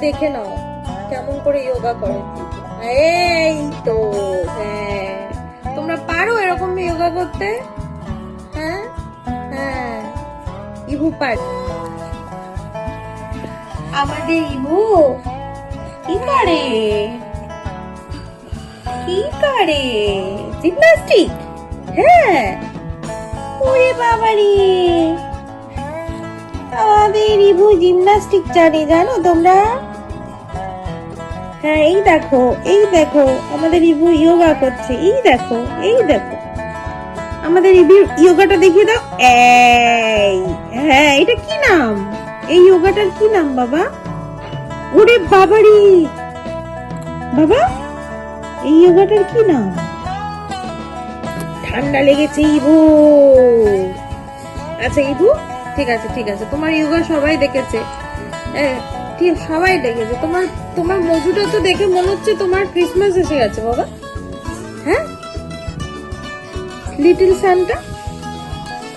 দেখে নাও কেমন করে যোগা করে। এই তো হ্যাঁ, তোমরা পারো এরকম যোগা করতে? হ্যাঁ হ্যাঁ, ইভু পারে। আমাদের ইভু কি করে? কি করে? জিমনাস্টিক? হ্যাঁ। ওরে বাবারে, আমাদের ইভু জিমনাস্টিক জানে, জানো তোমরা? হ্যাঁ, এই দেখো এই দেখো, আমাদের ইভু যোগা করছে। এই দেখো এই দেখো, আমাদের ইভু যোগাটা দেখিয়ে দাও। এই হ্যাঁ, এটা কি নাম? এই যোগাটার কি নাম বাবা? ওরে বাবারে বাবা, এই যোগাটার কি নাম? ঠান্ডা লেগেছে ইভু। আচ্ছা ইভু, ঠিক আছে ঠিক আছে, তোমার যোগা সবাই দেখেছে, ঠিক সবাই দেখেছে। তোমার তোমার মজুটা তো দেখে মনে হচ্ছে তোমার ক্রিসমাস এসে গেছে বাবা। হ্যাঁ, লিটল সান্টা,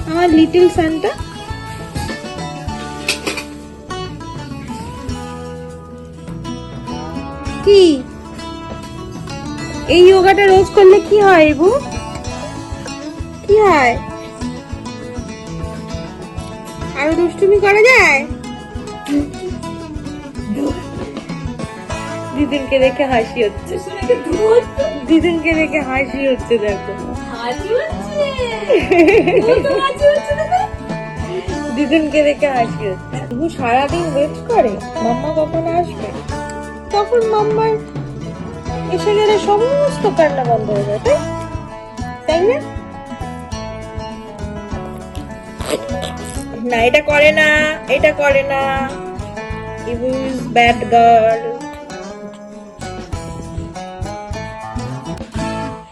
আমার লিটল সান্টা। কি এই যোগাটা রোজ করলে কি হয় ইভু? কি হয়? আরো দুষ্টুমি করা যায়? দিদিনকে দেখে হাসি হচ্ছে, দিদিনকে দেখে হাসি হচ্ছে, দেখো দিদিনকে দেখে হাসি হচ্ছে। ইভু সারাদিন ওয়েট করে মাম্মা কখন আসবে, তখন মাম্মার এসে গেলে সমস্ত কান্না বন্ধ হয়ে যায়, তাই না? না, এটা করে না, এটা করে না। ইভু ইজ ব্যাড গার্ল।